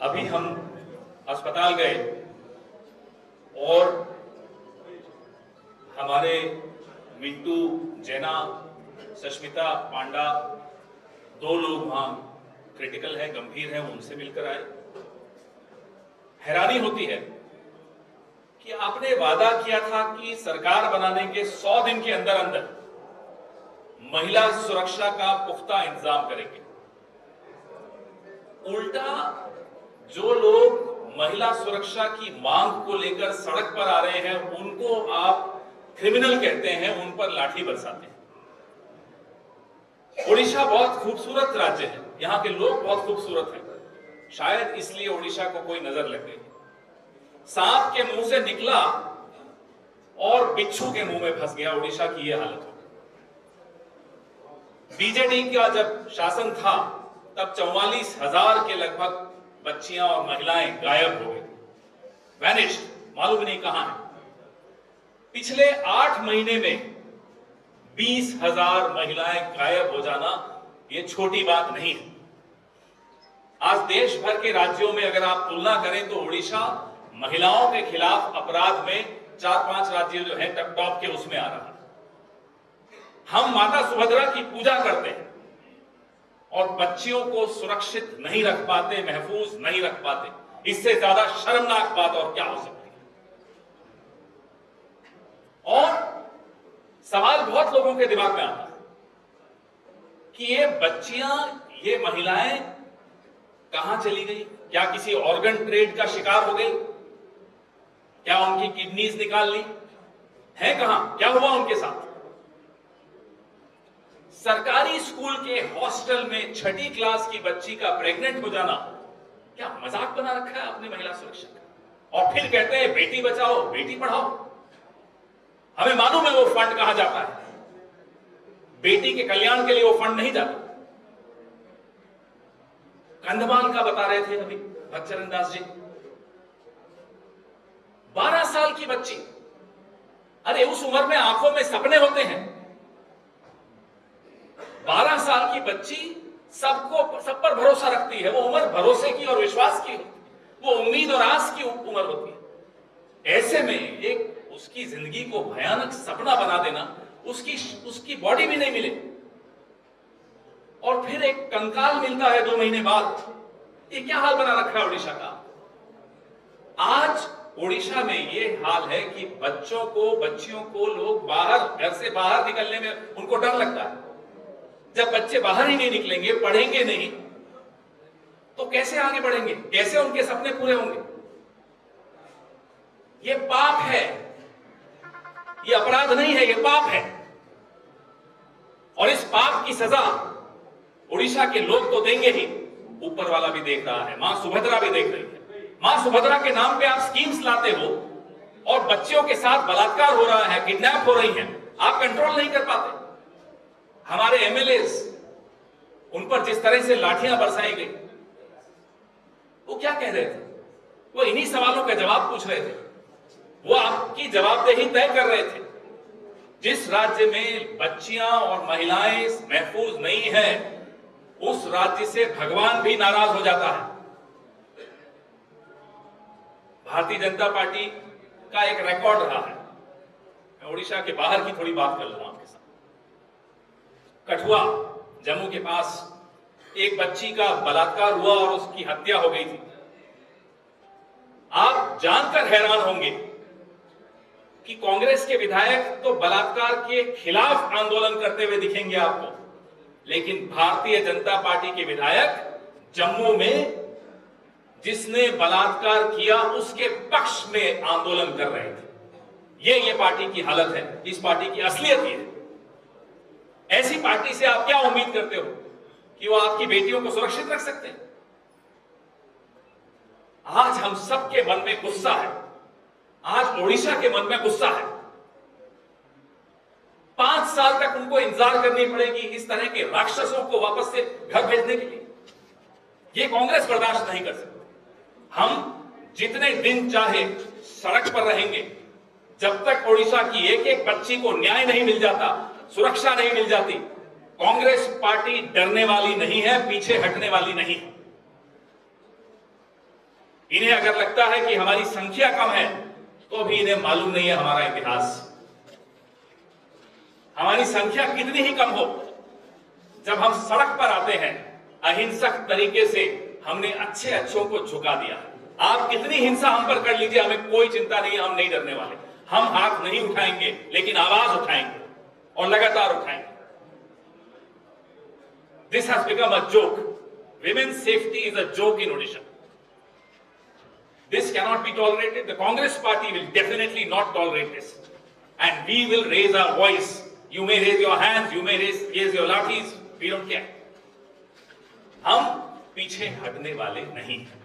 अभी हम अस्पताल गए और हमारे मिंटू जैना, सष्मिता पांडा, दो लोग वहां क्रिटिकल हैं, गंभीर हैं, उनसे मिलकर आए। हैरानी होती है कि आपने वादा किया था कि सरकार बनाने के 100 दिन के अंदर अंदर महिला सुरक्षा का पुख्ता इंतजाम करेंगे। उल्टा जो लोग महिला सुरक्षा की मांग को लेकर सड़क पर आ रहे हैं उनको आप क्रिमिनल कहते हैं, उन पर लाठी बरसाते हैं। ओडिशा बहुत खूबसूरत राज्य है, यहां के लोग बहुत खूबसूरत हैं, शायद इसलिए ओडिशा को कोई नजर लग गई। सांप के मुंह से निकला और बिच्छू के मुंह में फंस गया, ओडिशा की यह हालत हो। बीजेडी का जब शासन था तब 44,000 के लगभग बच्चियां और महिलाएं गायब हो गई, वैनिश्ड, मालूम नहीं कहां है। पिछले 8 महीने में 20,000 महिलाएं गायब हो जाना यह छोटी बात नहीं है। आज देश भर के राज्यों में अगर आप तुलना करें तो ओडिशा महिलाओं के खिलाफ अपराध में 4-5 राज्य जो है टॉप के उसमें आ रहा है। हम माता सुभद्रा की पूजा करते हैं और बच्चियों को सुरक्षित नहीं रख पाते, महफूज नहीं रख पाते। इससे ज्यादा शर्मनाक बात और क्या हो सकती है। और सवाल बहुत लोगों के दिमाग में आता है कि ये बच्चियां, ये महिलाएं कहां चली गई? क्या किसी ऑर्गन ट्रेड का शिकार हो गई? क्या उनकी किडनीज निकाल ली है? कहां, क्या हुआ उनके साथ? सरकारी स्कूल के हॉस्टल में 6ठी क्लास की बच्ची का प्रेग्नेंट हो जाना क्या मजाक बना रखा है आपने महिला सुरक्षा का? और फिर कहते हैं बेटी बचाओ बेटी पढ़ाओ। हमें मालूम है वो फंड कहां जाता है, बेटी के कल्याण के लिए वो फंड नहीं जाता। कंधमाल का बता रहे थे अभी भक्तचरण दास जी, 12 साल की बच्ची। अरे उस उम्र में आंखों में सपने होते हैं। 12 साल की बच्ची सब पर भरोसा रखती है। वो उम्र भरोसे की और विश्वास की होती है, वो उम्मीद और आस की उम्र होती है। ऐसे में एक उसकी जिंदगी को भयानक सपना बना देना, उसकी बॉडी भी नहीं मिले और फिर एक कंकाल मिलता है 2 महीने बाद। ये क्या हाल बना रखा है ओडिशा का? आज ओडिशा में ये हाल है कि बच्चियों को लोग घर से बाहर निकलने में उनको डर लगता है। जब बच्चे बाहर ही नहीं निकलेंगे, पढ़ेंगे नहीं, तो कैसे आगे बढ़ेंगे? कैसे उनके सपने पूरे होंगे? ये पाप है, ये अपराध नहीं है, ये पाप है। और इस पाप की सजा ओडिशा के लोग तो देंगे ही, ऊपर वाला भी देख रहा है, मां सुभद्रा भी देख रही है। मां सुभद्रा के नाम पे आप स्कीम्स लाते हो और बच्चियों के साथ बलात्कार हो रहा है, किडनैप हो रही हैं, आप कंट्रोल नहीं कर पाते। हमारे एमएलएस, उन पर जिस तरह से लाठियां बरसाई गई, वो क्या कह रहे थे? वो इन्हीं सवालों का जवाब पूछ रहे थे, वो आपकी जवाबदेही तय कर रहे थे। जिस राज्य में बच्चियां और महिलाएं महफूज नहीं है, उस राज्य से भगवान भी नाराज हो जाता है। भारतीय जनता पार्टी का एक रिकॉर्ड रहा है। मैं ओडिशा के बाहर की थोड़ी बात कर लूंगा आपके साथ। कठुआ, जम्मू के पास एक बच्ची का बलात्कार हुआ और उसकी हत्या हो गई थी। आप जानकर हैरान होंगे कि कांग्रेस के विधायक तो बलात्कार के खिलाफ आंदोलन करते हुए दिखेंगे आपको, लेकिन भारतीय जनता पार्टी के विधायक जम्मू में जिसने बलात्कार किया उसके पक्ष में आंदोलन कर रहे थे। ये पार्टी की हालत है, इस पार्टी की असलियत ये है। ऐसी पार्टी से आप क्या उम्मीद करते हो कि वो आपकी बेटियों को सुरक्षित रख सकते हैं? आज हम सबके मन में गुस्सा है, आज ओडिशा के मन में गुस्सा है। 5 साल तक उनको इंतजार करनी पड़ेगी इस तरह के राक्षसों को वापस से घर भेजने के लिए। ये कांग्रेस बर्दाश्त नहीं कर सकती। हम जितने दिन चाहे सड़क पर रहेंगे, जब तक ओडिशा की एक बच्ची को न्याय नहीं मिल जाता, सुरक्षा नहीं मिल जाती, कांग्रेस पार्टी डरने वाली नहीं है, पीछे हटने वाली नहीं है। इन्हें अगर लगता है कि हमारी संख्या कम है तो भी इन्हें मालूम नहीं है हमारा इतिहास। हमारी संख्या कितनी ही कम हो, जब हम सड़क पर आते हैं अहिंसक तरीके से हमने अच्छे अच्छों को झुका दिया। आप कितनी हिंसा हम पर कर लीजिए, हमें कोई चिंता नहीं है, हम नहीं डरने वाले। हम हाथ नहीं उठाएंगे लेकिन आवाज उठाएंगे और लगातार उठाएंगे। This has become a joke. Women's safety is a joke in Odisha. This cannot be tolerated. The Congress party will definitely not tolerate this. And we will raise our voice. You may raise your hands, you may raise your lathis. We don't care. हम पीछे हटने वाले नहीं हैं।